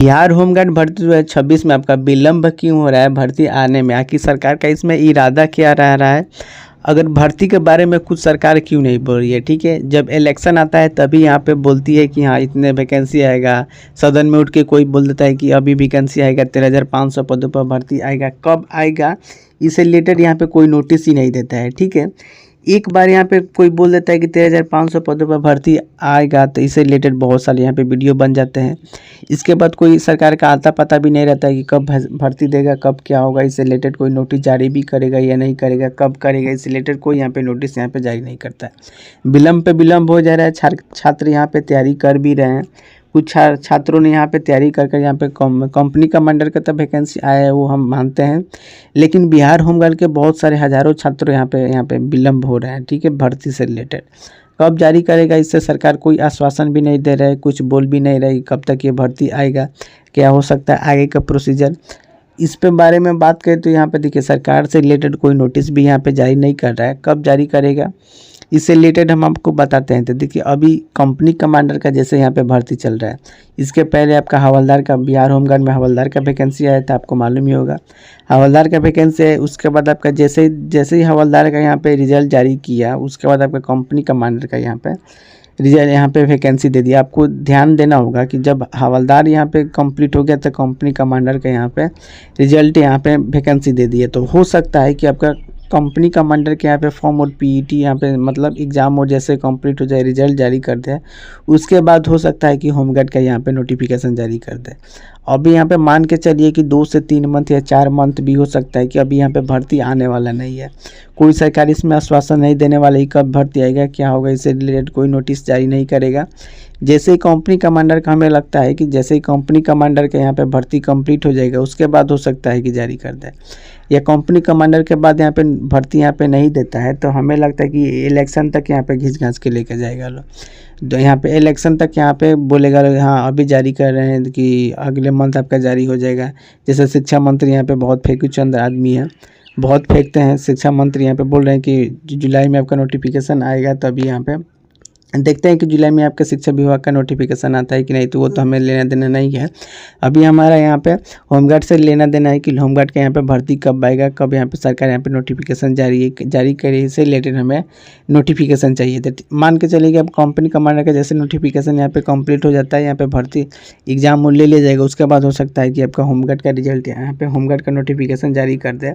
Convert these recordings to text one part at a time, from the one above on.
Bihar home guard भर्ती 2026 में आपका विलम्ब क्यों हो रहा है भर्ती आने में? आखिर सरकार का इसमें इरादा क्या रहा है? अगर भर्ती के बारे में कुछ सरकार क्यों नहीं बोल रही है? ठीक है, जब इलेक्शन आता है तभी यहाँ पे बोलती है कि हाँ इतने वैकेंसी आएगा। सदन में उठ के कोई बोल देता है कि अभी वैकेंसी आएगा, 13,500 पदों पर भर्ती आएगा। कब आएगा इससे रिलेटेड यहाँ पे कोई नोटिस ही नहीं देता है। ठीक है, एक बार यहाँ पे कोई बोल देता है कि 13,500 पदों पर भर्ती आएगा, तो इससे रिलेटेड बहुत सारे यहाँ पे वीडियो बन जाते हैं। इसके बाद कोई सरकार का आता पता भी नहीं रहता है कि कब भर्ती देगा, कब क्या होगा। इससे रिलेटेड कोई नोटिस जारी भी करेगा या नहीं करेगा, कब करेगा, इससे रिलेटेड कोई यहाँ पे नोटिस यहाँ पे जारी नहीं करता है। विलम्ब पे विलम्ब हो जा रहा है। छात्र यहाँ पे तैयारी कर भी रहे हैं। कुछ छात्रों ने यहाँ पे तैयारी कर यहाँ पे कंपनी कमांडर का तब वैकेंसी आया है, वो हम मानते हैं। लेकिन बिहार होमगार्ड के बहुत सारे हज़ारों छात्र यहाँ पे विलम्ब हो रहे हैं। ठीक है, भर्ती से रिलेटेड कब जारी करेगा इससे सरकार कोई आश्वासन भी नहीं दे रहा है, कुछ बोल भी नहीं रही कब तक ये भर्ती आएगा, क्या हो सकता है आगे का प्रोसीजर। इस पे बारे में बात करें तो यहाँ पे देखिए सरकार से रिलेटेड कोई नोटिस भी यहाँ पे जारी नहीं कर रहा है। कब जारी करेगा इससे रिलेटेड हम आपको बताते हैं। तो देखिए अभी कंपनी कमांडर का जैसे यहाँ पे भर्ती चल रहा है, इसके पहले आपका हवलदार का, बिहार होमगार्ड में हवलदार का वैकेंसी आया था, आपको मालूम ही होगा। हवलदार का वैकेंसी है, उसके बाद आपका जैसे ही हवलदार का यहाँ पे रिजल्ट जारी किया, उसके बाद आपका कंपनी कमांडर का यहाँ पे रिजल्ट, यहाँ पे वैकेंसी दे दिया। आपको ध्यान देना होगा कि जब हवलदार यहाँ पे कंप्लीट हो गया तो कंपनी कमांडर का यहाँ पे रिजल्ट, यहाँ पे वैकेंसी दे दी है। तो हो सकता है कि आपका कंपनी कमांडर के यहाँ पे फॉर्म और पीईटी यहाँ पे मतलब एग्ज़ाम और जैसे कंप्लीट हो जाए, रिजल्ट जारी कर दे, उसके बाद हो सकता है कि होमगार्ड का यहाँ पे नोटिफिकेशन जारी कर दे। अभी यहाँ पे मान के चलिए कि 2 से 3 मंथ या 4 मंथ भी हो सकता है कि अभी यहाँ पे भर्ती आने वाला नहीं है। कोई सरकार इसमें आश्वासन नहीं देने वाला ही कब भर्ती आएगा, क्या होगा, इससे रिलेटेड कोई नोटिस जारी नहीं करेगा। जैसे ही कंपनी कमांडर का, हमें लगता है कि जैसे ही कंपनी कमांडर के यहाँ पे भर्ती कंप्लीट हो जाएगा, उसके बाद हो सकता है कि जारी कर दे। या कंपनी कमांडर के बाद यहाँ पे भर्ती यहाँ पे नहीं देता है तो हमें लगता है कि इलेक्शन तक यहाँ पे घिस घास के लेके जाएगा लोग। तो यहाँ पे इलेक्शन तक यहाँ पे बोलेगा लोग हाँ अभी जारी कर रहे हैं कि अगले मंथ आपका जारी हो जाएगा। जैसे शिक्षा मंत्री यहाँ पे बहुत फेंकू चंद आदमी है, बहुत फेंकते हैं। शिक्षा मंत्री यहाँ पे बोल रहे हैं कि जुलाई में आपका नोटिफिकेशन आएगा, तभी यहाँ पे देखते हैं कि जुलाई में आपका शिक्षा विभाग का नोटिफिकेशन आता है कि नहीं, तो वो तो हमें लेना देना नहीं है। अभी हमारा यहाँ पे होमगार्ड से लेना देना है कि होमगार्ड के यहाँ पे भर्ती कब आएगा, कब यहाँ पे सरकार यहाँ पे नोटिफिकेशन जारी करे, इससे रिलेटेड हमें नोटिफिकेशन चाहिए। तो मान के चलिए कि अब कंपनी कमांडर का जैसे नोटिफिकेशन यहाँ पे कंप्लीट हो जाता है, यहाँ पे भर्ती एग्जाम ले लिया जाएगा, उसके बाद हो सकता है कि आपका होमगार्ड का रिजल्ट यहाँ पे होमगार्ड का नोटिफिकेशन जारी कर दे।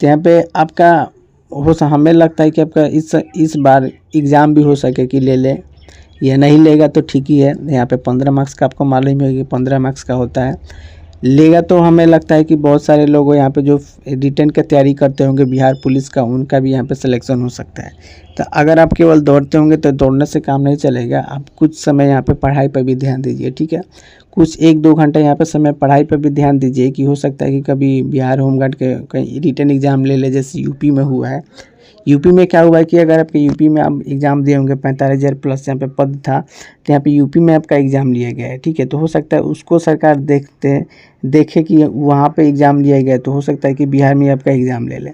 तो यहाँ पे आपका हमें लगता है कि आपका इस बार एग्ज़ाम भी हो सके कि ले ले, या नहीं लेगा तो ठीक ही है। यहाँ पे 15 मार्क्स का आपको मालूम ही होगी, 15 मार्क्स का होता है। लेगा तो हमें लगता है कि बहुत सारे लोग यहाँ पे जो रिटर्न की तैयारी करते होंगे बिहार पुलिस का, उनका भी यहाँ पे सिलेक्शन हो सकता है। तो अगर आप केवल दौड़ते होंगे तो दौड़ने से काम नहीं चलेगा, आप कुछ समय यहाँ पे पढ़ाई पर भी ध्यान दीजिए। ठीक है, कुछ 1-2 घंटा यहाँ पे समय पढ़ाई पर भी ध्यान दीजिए कि हो सकता है कि कभी बिहार होमगार्ड के कहीं रिटर्न एग्ज़ाम ले जैसे यूपी में हुआ है। यूपी में क्या हुआ है कि अगर आपके यूपी में आप एग्ज़ाम दिए होंगे, 45,000 प्लस यहाँ पे पद था, तो यहाँ पे यूपी में आपका एग्ज़ाम लिया गया है। ठीक है, तो हो सकता है उसको सरकार देखे कि वहाँ पे एग्ज़ाम लिया गया, तो हो सकता है कि बिहार में आपका एग्ज़ाम ले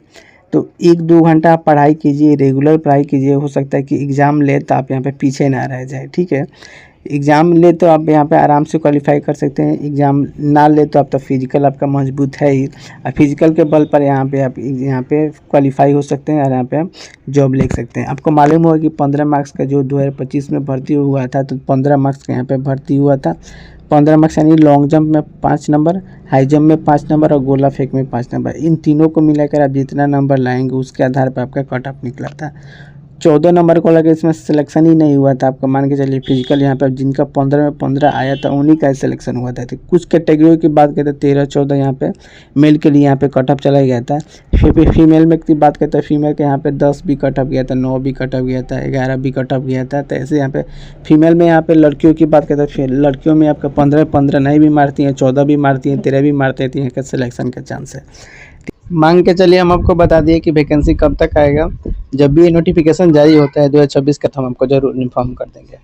तो 1-2 घंटा आप पढ़ाई कीजिए, रेगुलर पढ़ाई कीजिए। हो सकता है कि एग्ज़ाम ले तो आप यहाँ पे पीछे ना रह जाए। ठीक है, एग्ज़ाम ले तो आप यहाँ पे आराम से क्वालिफाई कर सकते हैं, एग्ज़ाम ना ले तो आप तो फिजिकल आपका मजबूत है ही, और फिजिकल के बल पर यहाँ पे आप यहाँ पे क्वालिफाई हो सकते हैं और यहाँ पे आप जॉब ले सकते हैं। आपको मालूम होगा कि 15 मार्क्स का जो 2025 में भर्ती हुआ था, तो 15 मार्क्स का यहाँ पे भर्ती हुआ था। 15 मार्क्स यानी लॉन्ग जंप में 5 नंबर, हाई जंप में 5 नंबर और गोला फेंक में 5 नंबर। इन तीनों को मिलाकर आप जितना नंबर लाएंगे उसके आधार पर आपका कट ऑफ निकला था। 14 नंबर को लगे इसमें सिलेक्शन ही नहीं हुआ था आपका। मान के चलिए फिजिकल यहाँ पे जिनका 15 में 15 आया था उन्हीं का सिलेक्शन हुआ था। तो कुछ कैटेगरी की बात करते 13-14 यहाँ पे मेल के लिए यहाँ पे कट ऑफ चला गया था। फिर फीमेल में की बात करते हैं, फीमेल के यहाँ पे 10 भी कट ऑफ गया था, 9 भी कट ऑफ गया था, 11 भी कट ऑफ गया था। तो ऐसे यहाँ पे फीमेल में यहाँ पे लड़कियों की बात करते हैं, फिर लड़कियों में आपका 15 नहीं भी मारती हैं, 14 भी मारती हैं, 13 भी मारते हैं, तो यहाँ का सिलेक्शन का चांस है। मांग के चलिए हम आपको बता दिए कि वैकेंसी कब तक आएगा। जब भी ये नोटिफिकेशन जारी होता है 2026 का, तो हम आपको जरूर इन्फॉर्म कर देंगे।